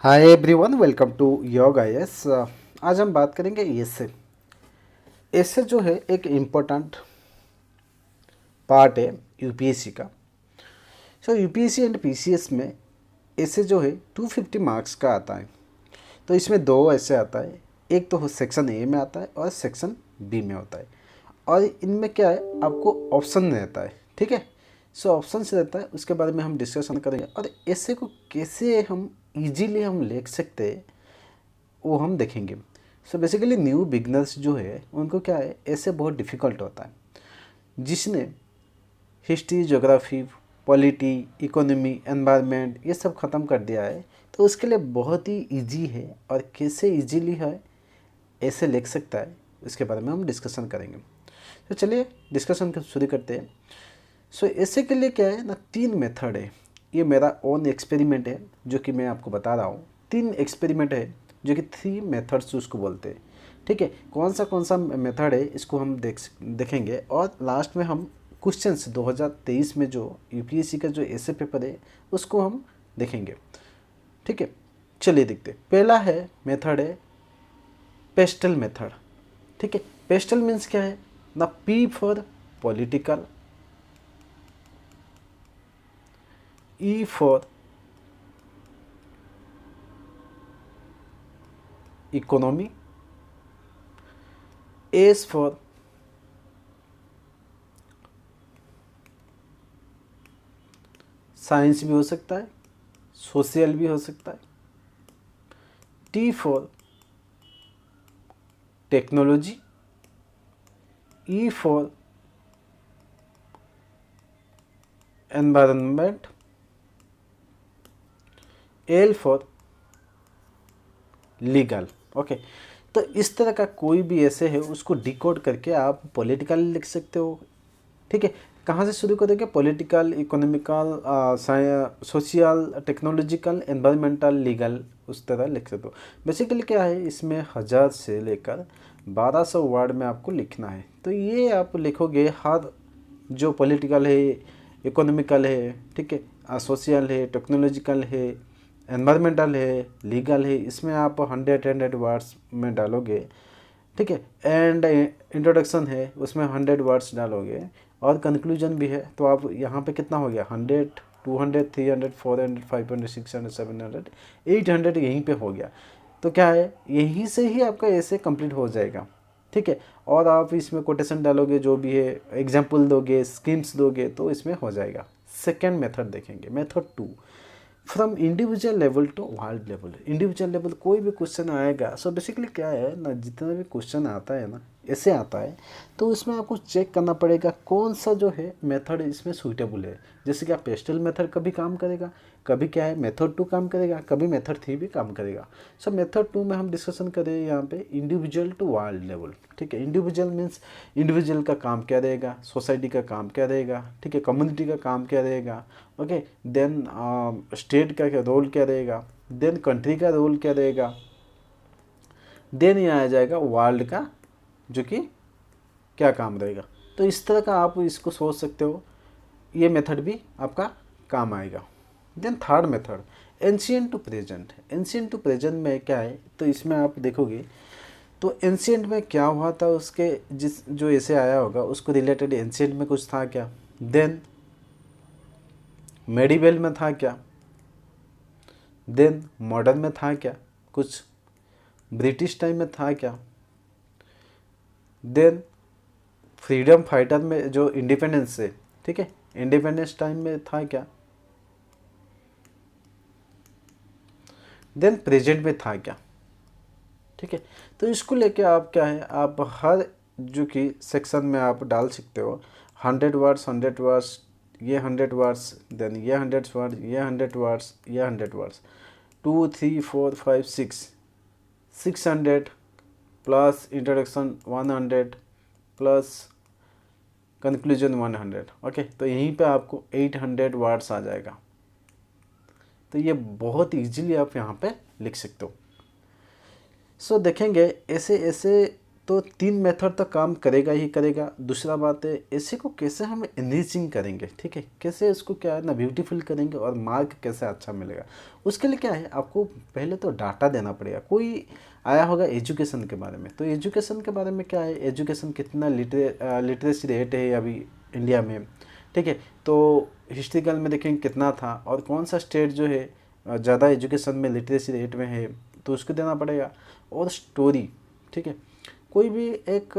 Hi everyone, welcome to yoga yes. आज हम बात करेंगे एसे। एसे जो है एक इम्पोर्टेंट पार्ट है यूपीएससी का। सो यूपीएससी एंड पीसीएस में एसे जो है 250 मार्क्स का आता है। तो इसमें दो ऐसे आता है, एक तो सेक्शन ए में आता है और सेक्शन बी में होता है। और इनमें क्या है, आपको ऑप्शन रहता है। ठीक है, सो ऑप्शन से रहता है, उसके बारे में हम डिस्कशन करेंगे। और ऐसे को कैसे हम इजीली हम लिख सकते हैं वो हम देखेंगे। सो बेसिकली न्यू बिगनर्स जो है उनको क्या है, ऐसे बहुत डिफ़िकल्ट होता है। जिसने history, geography, polity, economy, environment ये सब ख़त्म कर दिया है, तो उसके लिए बहुत ही इजी है। और कैसे इजीली है ऐसे लिख सकता है, इसके बारे में हम डिस्कशन करेंगे। तो चलिए डिस्कशन को शुरू करते हैं। सो ऐसे के लिए क्या है ना, तीन मेथड है। ये मेरा ओन एक्सपेरिमेंट है जो कि मैं आपको बता रहा हूँ। तीन एक्सपेरिमेंट है जो कि थ्री मेथड्स उसको बोलते हैं। ठीक है, कौन सा मेथड है इसको हम देखेंगे। और लास्ट में हम क्वेश्चंस 2023 में जो यूपीएससी का जो ऐसे पेपर है उसको हम देखेंगे। ठीक है, चलिए देखते हैं। पहला है मेथड है पेस्टल मेथड। ठीक है, पेस्टल मीन्स क्या है ना, P for political, E for economy, S for science भी हो सकता है, सोशल भी हो सकता है, T for technology, E for environment, L for legal. Okay, तो इस तरह का कोई भी ऐसे है उसको डिकोड करके आप पॉलिटिकल लिख सकते हो। ठीक है, कहाँ से शुरू करेंगे, political, economical, social, technological, environmental, legal, उस तरह लिख सकते हो। बेसिकली क्या है, इसमें 1000 से लेकर 1200 वर्ड में आपको लिखना है। तो ये आप लिखोगे, हर जो पॉलिटिकल है, इकोनॉमिकल है, ठीक है, सोशल है, टेक्नोलॉजिकल है, एनवायरमेंटल है, लीगल है, इसमें आप 100 वर्ड्स में डालोगे। ठीक है, एंड इंट्रोडक्शन है उसमें 100 वर्ड्स डालोगे, और कंक्लूजन भी है। तो आप यहाँ पे कितना हो गया, 100, 200, 300, 400, 500, 600, 700, 800 यहीं पे हो गया। तो क्या है, यहीं से ही आपका ऐसे कंप्लीट हो जाएगा। ठीक है, और आप इसमें कोटेशन डालोगे, जो भी है एग्जाम्पल दोगे, स्कीम्स दोगे, तो इसमें हो जाएगा। सेकेंड मेथड देखेंगे, method 2, from individual level to world level. Individual level कोई भी क्वेश्चन आएगा, सो बेसिकली क्या है ना, जितना भी क्वेश्चन आता है ना, ऐसे आता है, तो उसमें आपको चेक करना पड़ेगा कौन सा जो है मेथड इसमें सूटेबल है। जैसे कि आप पेस्टल मेथड कभी काम करेगा, कभी क्या है मेथड 2 काम करेगा, कभी मेथड 3 भी काम करेगा। सो मेथड 2 में हम डिस्कशन करें यहाँ पे इंडिविजुअल टू वर्ल्ड लेवल। ठीक है, इंडिविजुअल मीन्स इंडिविजुअल का काम क्या रहेगा, सोसाइटी का काम क्या रहेगा, ठीक है, कम्युनिटी का काम क्या रहेगा, ओके, देन स्टेट का क्या रोल क्या रहेगा, देन कंट्री का रोल क्या रहेगा, देन ये आ जाएगा वर्ल्ड का जो कि क्या काम रहेगा। तो इस तरह का आप इसको सोच सकते हो, ये मेथड भी आपका काम आएगा। Then third method ancient to present. Ancient to present में क्या है, तो इसमें आप देखोगे तो एंशियंट में क्या हुआ था, उसके जिस जो ऐसे आया होगा उसको रिलेटेड एंशियंट में कुछ था क्या, देन मेडिवेल में था क्या, देन मॉडर्न में था क्या, कुछ ब्रिटिश टाइम में था क्या, देन फ्रीडम फाइटर में जो इंडिपेंडेंस से, ठीक है, इंडिपेंडेंस टाइम में था क्या, देन प्रेजेंट में था क्या। ठीक है, तो इसको लेके आप क्या है, आप हर जो कि सेक्शन में आप डाल सकते हो 100 वर्ड्स, 100 वर्ड्स, ये 100 वर्ड्स, देन ये 100 वर्ड्स, ये 100 वर्ड्स, ये 100 words, 2 3 4 5 6, 600 plus introduction 100 plus conclusion 100। Okay, तो यहीं पे आपको 800 वर्ड्स आ जाएगा। तो ये बहुत इजीली आप यहाँ पे लिख सकते हो। सो देखेंगे ऐसे ऐसे तो 3 मेथड तो काम करेगा ही करेगा। दूसरा बात है ऐसे को कैसे हम एनरिचिंग करेंगे, ठीक है, कैसे इसको क्या है ना ब्यूटीफुल करेंगे और मार्क कैसे अच्छा मिलेगा। उसके लिए क्या है, आपको पहले तो डाटा देना पड़ेगा। कोई आया होगा एजुकेशन के बारे में, तो एजुकेशन के बारे में क्या है, एजुकेशन कितना लिटरेसी रेट है अभी इंडिया में, ठीक है। तो हिस्ट्रिकल में देखेंगे कितना था और कौन सा स्टेट जो है ज़्यादा एजुकेशन में लिटरेसी रेट में है, तो उसको देना पड़ेगा। और स्टोरी, ठीक है, कोई भी एक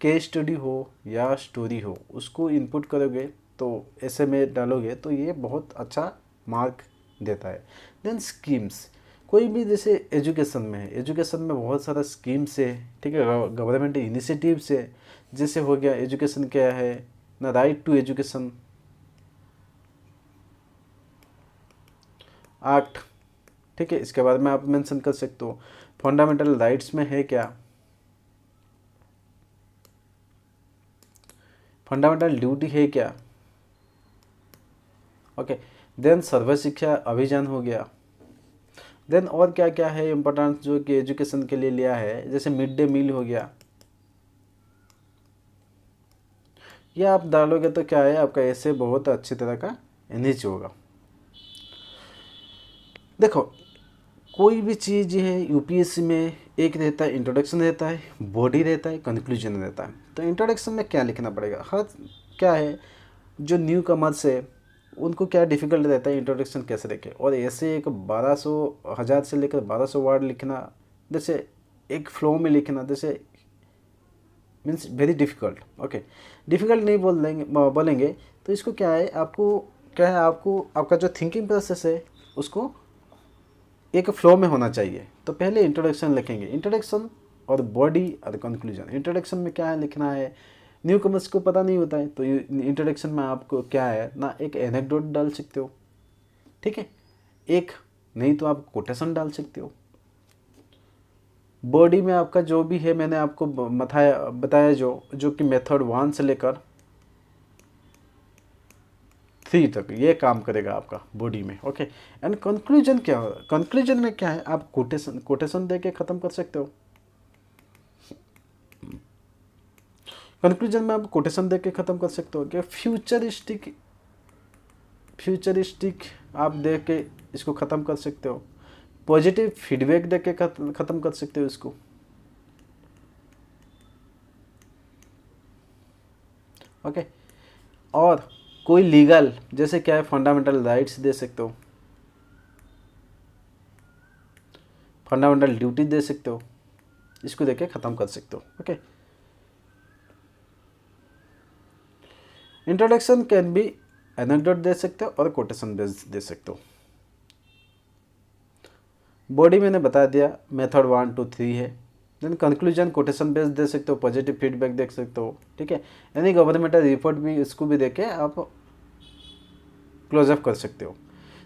केस स्टडी हो या स्टोरी हो उसको इनपुट करोगे तो ऐसे में डालोगे तो ये बहुत अच्छा मार्क देता है। देन स्कीम्स, कोई भी जैसे एजुकेशन में है, एजुकेशन में बहुत सारा स्कीम्स है, ठीक है, गवर्नमेंट इनिशिएटिव्स है। जैसे हो गया एजुकेशन क्या है ना, राइट टू एजुकेशन एक्ट, ठीक है, इसके बारे में आप मेंशन कर सकते हो। फंडामेंटल राइट्स में है क्या, फंडामेंटल ड्यूटी है क्या, ओके। देन सर्व शिक्षा अभियान हो गया। देन और क्या क्या है इम्पोर्टेंट जो कि एजुकेशन के लिए लिया है, जैसे मिड डे मील हो गया। ये आप डालोगे तो क्या है, आपका ऐसे बहुत अच्छी तरह का एनरिच होगा। देखो कोई भी चीज़ है यूपीएससी में एक रहता है इंट्रोडक्शन रहता है, बॉडी रहता है, कंक्लूजन रहता है। तो इंट्रोडक्शन में क्या लिखना पड़ेगा, हर क्या है जो न्यू कमर्स है उनको क्या डिफ़िकल्ट रहता है इंट्रोडक्शन कैसे लिखे, और ऐसे एक 1200 से लेकर 1200 वर्ड लिखना, जैसे एक फ्लो में लिखना, जैसे means very difficult, okay. Difficult नहीं बोलेंगे तो इसको क्या है, आपको क्या है, आपको आपका जो थिंकिंग प्रोसेस है उसको एक फ्लो में होना चाहिए। तो पहले इंट्रोडक्शन लिखेंगे, इंट्रोडक्शन और बॉडी और कंक्लूजन। इंट्रोडक्शन में क्या है लिखना है, न्यू कमर्स को पता नहीं होता है तो इंट्रोडक्शन में आपको क्या है ना, एक एनेक्डोट डाल सकते हो, ठीक है, एक नहीं तो आप कोटेशन डाल सकते हो। बॉडी में आपका जो भी है मैंने आपको बताया जो जो कि मेथड 1 से लेकर 3 तक ये काम करेगा आपका बॉडी में, ओके। एंड कंक्लूजन क्या होगा, कंक्लूजन में क्या है, आप कोटेशन दे के ख़त्म कर सकते हो। कंक्लूजन में आप कोटेशन दे के ख़त्म कर सकते हो कि फ्यूचरिस्टिक आप दे के इसको ख़त्म कर सकते हो। पॉजिटिव फीडबैक दे के ख़त्म कर सकते हो इसको, ओके। और कोई लीगल जैसे क्या है फंडामेंटल राइट्स दे सकते हो, फंडामेंटल ड्यूटी दे सकते हो, इसको देके ख़त्म कर सकते हो, okay. Introduction can be anecdote दे सकते हो और कोटेशन बेस्ड दे सकते हो। बॉडी मैंने बता दिया मेथड 1 to 3 है। देन कंक्लूजन कोटेशन बेस्ड दे सकते हो, पॉजिटिव फीडबैक दे सकते हो, ठीक है। यानी गवर्नमेंटल रिपोर्ट भी इसको भी देके आप क्लोजअप कर सकते हो।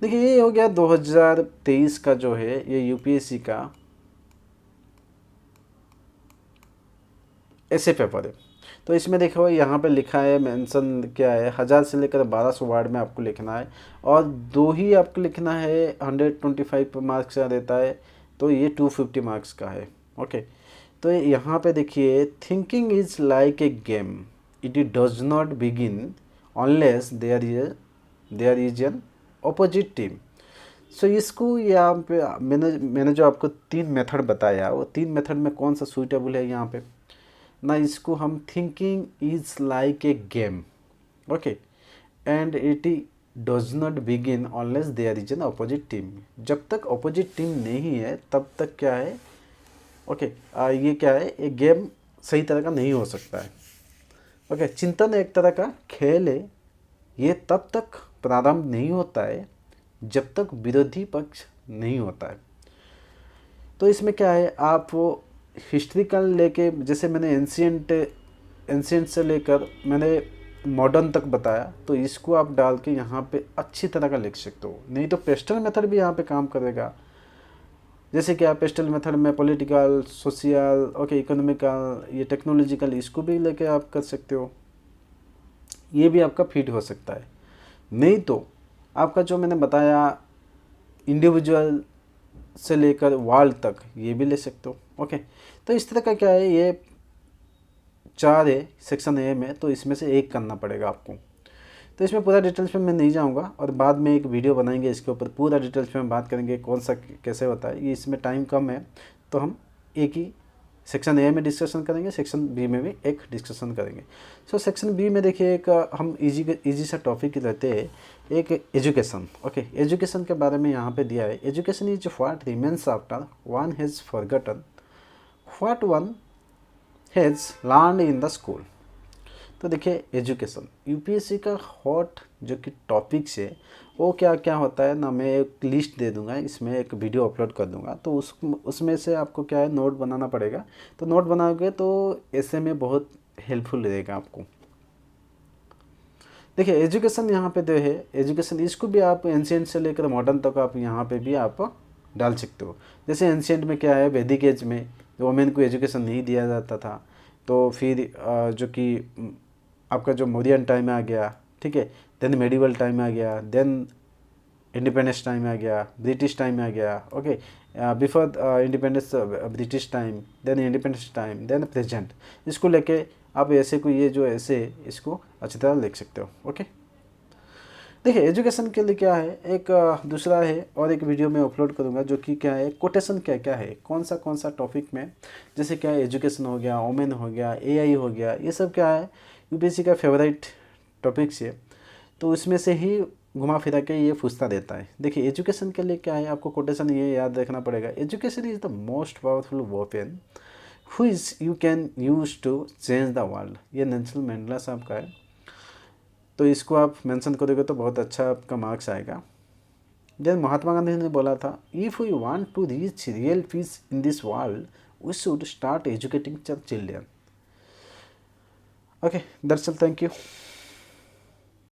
देखिए ये हो गया 2023 का जो है ये यूपीएससी का ऐसे पेपर है। तो इसमें देखो यहाँ पे लिखा है मेंशन क्या है, 1000 से लेकर 1200 वर्ड में आपको लिखना है और 2 ही आपको लिखना है। 125 मार्क्स का देता है तो ये 250 मार्क्स का है, ओके। तो यहाँ पे देखिए thinking is like a game, it does not begin unless there is an opposite team. So इसको यहाँ पे मैंने जो आपको 3 मेथड बताया वो 3 मेथड में कौन सा सूटेबल है यहाँ पे ना, इसको हम thinking is like a game, okay, and it does not begin unless there is an opposite team. जब तक अपोजिट टीम नहीं है तब तक क्या है, ओके, ये क्या है, ये गेम सही तरह का नहीं हो सकता है, ओके। चिंतन एक तरह का खेल है, ये तब तक प्रारंभ नहीं होता है जब तक विरोधी पक्ष नहीं होता है। तो इसमें क्या है, आप वो हिस्ट्रिकल लेके जैसे मैंने एंशियंट से लेकर मैंने मॉडर्न तक बताया, तो इसको आप डाल के यहाँ पे अच्छी तरह का लिख सकते हो। नहीं तो पेस्टल मेथड भी यहाँ पे काम करेगा। जैसे कि आप पेस्टल मेथड में पॉलिटिकल, सोशल, ओके, इकोनॉमिकल, ये टेक्नोलॉजिकल, इसको भी लेके आप कर सकते हो, ये भी आपका फिट हो सकता है। नहीं तो आपका जो मैंने बताया इंडिविजुअल से लेकर वर्ल्ड तक ये भी ले सकते हो, ओके। तो इस तरह का क्या है, ये 4 है सेक्शन ए में, तो इसमें से एक करना पड़ेगा आपको। तो इसमें पूरा डिटेल्स में मैं नहीं जाऊंगा, और बाद में एक वीडियो बनाएंगे इसके ऊपर, पूरा डिटेल्स में बात करेंगे कौन सा कैसे होता है। ये इसमें टाइम कम है, तो हम एक ही सेक्शन ए में डिस्कशन करेंगे, सेक्शन बी में भी एक डिस्कशन करेंगे। सो सेक्शन बी में देखिए एक हम इजी सा टॉपिक रहते हैं, एक एजुकेशन। ओके, एजुकेशन के बारे में यहाँ पे दिया है, education is what remains after one has forgotten what one has learned in the school. तो देखिए एजुकेशन यूपीएससी का हॉट जो कि टॉपिक्स है वो क्या क्या होता है ना, मैं एक लिस्ट दे दूंगा, इसमें एक वीडियो अपलोड कर दूंगा, तो उसमें से आपको क्या है नोट बनाना पड़ेगा। तो नोट बनाओगे तो ऐसे में बहुत हेल्पफुल रहेगा आपको। देखिए एजुकेशन यहाँ पे जो है, एजुकेशन इसको भी आप एंशियंट से लेकर मॉडर्न तक आप यहाँ पे भी आप डाल सकते हो। जैसे एंशियंट में क्या है, वैदिक एज में वोमेन को एजुकेशन नहीं दिया जाता था, तो फिर जो कि आपका जो मौर्यन टाइम आ गया, ठीक है, देन मेडिवल टाइम आ गया, देन इंडिपेंडेंस टाइम आ गया, ब्रिटिश टाइम आ गया। Okay, before independence British time, then independence time, then present. इसको लेके आप ऐसे को ये जो ऐसे इसको अच्छी तरह लिख सकते हो। ओके, देखिए एजुकेशन के लिए क्या है, एक दूसरा है और एक वीडियो में अपलोड करूँगा जो कि क्या है, कोटेशन क्या क्या है, कौन सा टॉपिक में, जैसे क्या है एजुकेशन हो गया, वोमेन हो गया, एआई हो गया, ये सब क्या है यूपीएससी का फेवरेट टॉपिक्स है, तो इसमें से ही घुमा फिरा के ये पूछता देता है। देखिए एजुकेशन के लिए क्या है, आपको कोटेशन ये याद रखना पड़ेगा, education is the most powerful weapon who is you can use to change the world. ये नेल्सन मंडेला साहब का है, तो इसको आप मेंशन करोगे तो बहुत अच्छा आपका मार्क्स आएगा। जैसे महात्मा गांधी ने बोला था, if we want to reach real peace in this world we should start educating children. Okay, that's all, thank you.